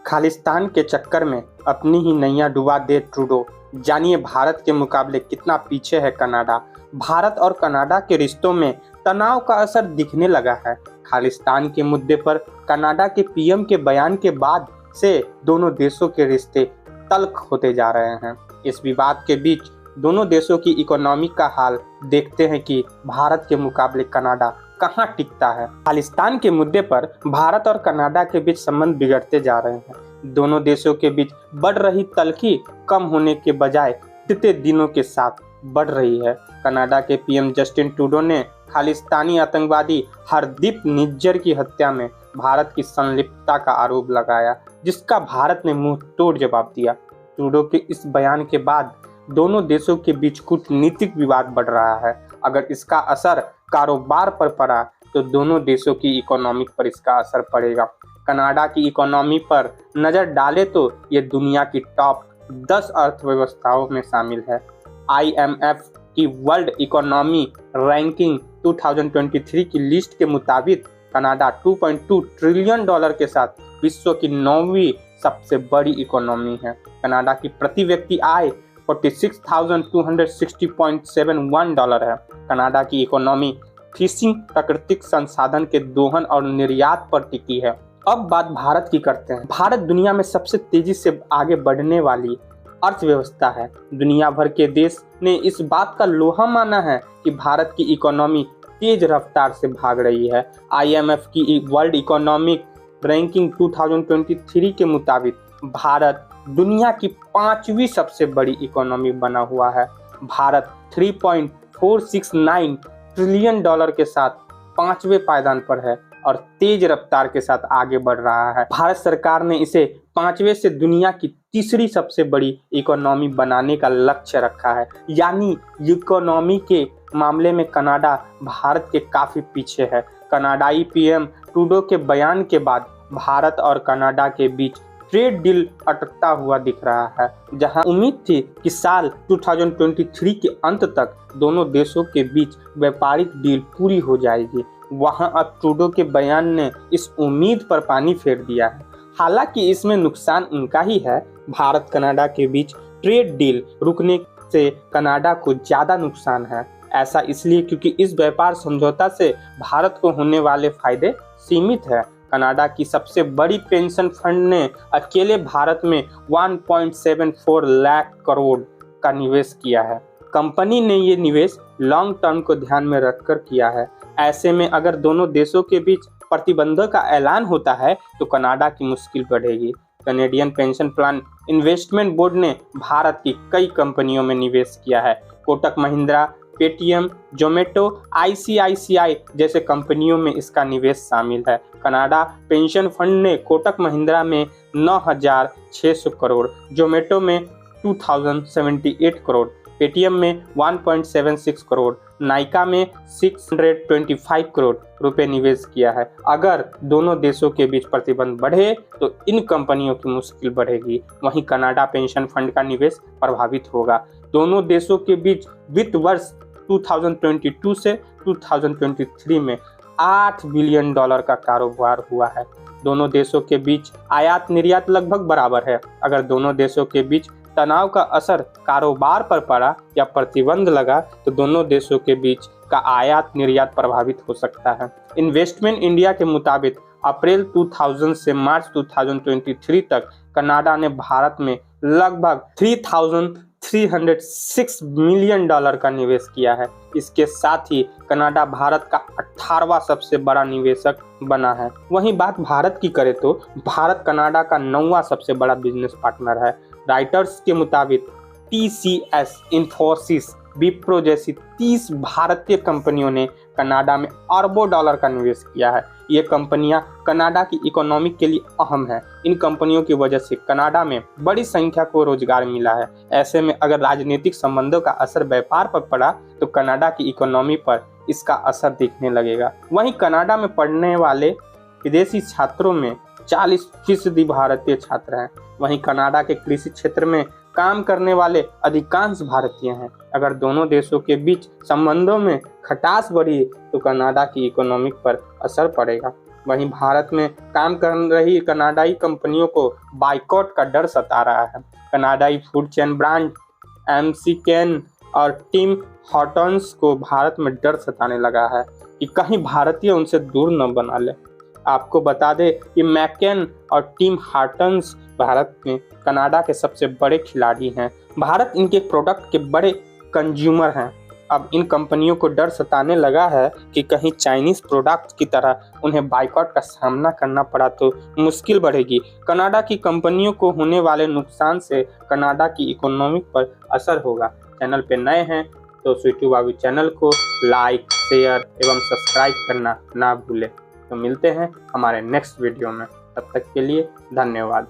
खालिस्तान के चक्कर में अपनी ही नैया डुबा दे ट्रूडो। जानिए भारत के मुकाबले कितना पीछे है कनाडा। भारत और कनाडा के रिश्तों में तनाव का असर दिखने लगा है। खालिस्तान के मुद्दे पर कनाडा के पीएम के बयान के बाद से दोनों देशों के रिश्ते तल्ख होते जा रहे हैं। इस विवाद के बीच दोनों देशों की इकोनॉमी का हाल देखते हैं कि भारत के मुकाबले कनाडा कहां टिकता है। खालिस्तान के मुद्दे पर भारत और कनाडा के बीच संबंध बिगड़ते जा रहे हैं। दोनों देशों के बीच बढ़ रही तल्खी कम होने के बजाय बीते दिनों के साथ बढ़ रही है। कनाडा के पीएम जस्टिन ट्रूडो ने खालिस्तानी आतंकवादी हरदीप निज्जर की हत्या में भारत की संलिप्तता का आरोप लगाया, जिसका भारत ने मुंह तोड़ जवाब दिया। ट्रूडो के इस बयान के बाद दोनों देशों के बीच कूटनीतिक विवाद बढ़ रहा है। अगर इसका असर कारोबार पर पड़ा तो दोनों देशों की इकोनॉमी पर इसका असर पड़ेगा। कनाडा की इकोनॉमी पर नजर डालें तो ये दुनिया की टॉप 10 अर्थव्यवस्थाओं में शामिल है। IMF की वर्ल्ड इकोनॉमी रैंकिंग 2023 की लिस्ट के मुताबिक कनाडा $2.2 ट्रिलियन के साथ विश्व की 9वीं सबसे बड़ी इकोनॉमी है। कनाडा की प्रति व्यक्ति आय $46,260.71 है। कनाडा की इकोनॉमी फिशिंग, प्राकृतिक संसाधन के दोहन और निर्यात पर टिकी है। अब बात भारत की करते हैं। भारत दुनिया में सबसे तेजी से आगे बढ़ने वाली अर्थव्यवस्था है। दुनिया भर के देश ने इस बात का लोहा माना है कि भारत की इकोनॉमी तेज रफ्तार से भाग रही है। IMF की वर्ल्ड इकोनॉमिक रैंकिंग 2023 के मुताबिक भारत दुनिया की 5वीं सबसे बड़ी इकोनॉमी बना हुआ है। भारत $3.469 ट्रिलियन के साथ 5वें पायदान पर है और तेज रफ्तार के साथ आगे बढ़ रहा है। भारत सरकार ने इसे 5वें से दुनिया की तीसरी सबसे बड़ी इकोनॉमी बनाने का लक्ष्य रखा है। यानी इकोनॉमी के मामले में कनाडा भारत के काफी पीछे है। कनाडाई पीएम ट्रूडो के बयान के बाद भारत और कनाडा के बीच ट्रेड डील अटकता हुआ दिख रहा है। जहां उम्मीद थी कि साल 2023 के अंत तक दोनों देशों के बीच व्यापारिक डील पूरी हो जाएगी, वहां अब ट्रूडो के बयान ने इस उम्मीद पर पानी फेर दिया है। हालांकि इसमें नुकसान उनका ही है। भारत कनाडा के बीच ट्रेड डील रुकने से कनाडा को ज्यादा नुकसान है। ऐसा इसलिए क्योंकि इस व्यापार समझौता से भारत को होने वाले फायदे सीमित है। कनाडा की सबसे बड़ी पेंशन फंड ने अकेले भारत में 1.74 लाख करोड़ का निवेश किया है। कंपनी ने ये निवेश लॉन्ग टर्म को ध्यान में रखकर किया है। ऐसे में अगर दोनों देशों के बीच प्रतिबंधों का ऐलान होता है तो कनाडा की मुश्किल बढ़ेगी। Canadian pension plan investment board ने भारत की कई कंपनियों में निवेश किया है। कोटक महिंद्रा, पेटीएम, जोमेटो, ICICI जैसे कंपनियों में इसका निवेश शामिल है। कनाडा पेंशन फंड ने कोटक महिंद्रा में 9,600 करोड़, जोमेटो में 2,078 करोड़, पेटीएम में 1.76 करोड़, नाइका में 625 करोड़ रुपए निवेश किया है। अगर दोनों देशों के बीच प्रतिबंध बढ़े तो इन कंपनियों की मुश्किल बढ़ेगी। वहीं कनाडा पेंशन फंड का निवेश प्रभावित होगा। दोनों देशों के बीच वित्त वर्ष 2022 से 2023 में $8 बिलियन का कारोबार हुआ है। दोनों देशों के बीच आयात निर्यात लगभग बराबर है। अगर दोनों देशों के बीच तनाव का असर कारोबार पर पड़ा या प्रतिबंध लगा तो दोनों देशों के बीच का आयात निर्यात प्रभावित हो सकता है। इन्वेस्टमेंट इंडिया के मुताबिक अप्रैल 2000 से मार्च 2023 तक कनाडा ने भारत में लगभग $3,306 मिलियन का निवेश किया है। इसके साथ ही कनाडा भारत का 18वां सबसे बड़ा निवेशक बना है। वहीं बात भारत की करें तो भारत कनाडा का 9वां सबसे बड़ा बिजनेस पार्टनर है। राइटर्स के मुताबिक TCS, इन्फोसिस, विप्रो जैसी 30 भारतीय कंपनियों ने कनाडा में अरबों डॉलर का निवेश किया है। ये कंपनियां कनाडा की इकोनॉमी के लिए अहम है। इन कंपनियों की वजह से कनाडा में बड़ी संख्या को रोजगार मिला है। ऐसे में अगर राजनीतिक संबंधों का असर व्यापार पर पड़ा तो कनाडा की इकोनॉमी पर इसका असर दिखने लगेगा। वहीं कनाडा में पढ़ने वाले विदेशी छात्रों में 40% भारतीय छात्र हैं। वहीं कनाडा के कृषि क्षेत्र में काम करने वाले अधिकांश भारतीय हैं। अगर दोनों देशों के बीच संबंधों में खटास बढ़ी तो कनाडा की इकोनॉमी पर असर पड़ेगा। वहीं भारत में काम कर रही कनाडाई कंपनियों को बाइकॉट का डर सता रहा है। कनाडाई फूड चेन ब्रांड एमसीकेन और टिम हॉर्टन्स को भारत में डर सताने लगा है कि कहीं भारतीय उनसे दूर न बना ले। आपको बता दें कि मैकेन और टिम हॉर्टन्स भारत में कनाडा के सबसे बड़े खिलाड़ी हैं। भारत इनके प्रोडक्ट के बड़े कंज्यूमर हैं। अब इन कंपनियों को डर सताने लगा है कि कहीं चाइनीज प्रोडक्ट की तरह उन्हें बाइकॉट का सामना करना पड़ा तो मुश्किल बढ़ेगी। कनाडा की कंपनियों को होने वाले नुकसान से कनाडा की इकोनॉमी पर असर होगा। चैनल पे नए हैं तो स्वीटू बाबू चैनल को लाइक, शेयर एवं सब्सक्राइब करना ना भूलें। तो मिलते हैं हमारे नेक्स्ट वीडियो में, तब तक के लिए धन्यवाद।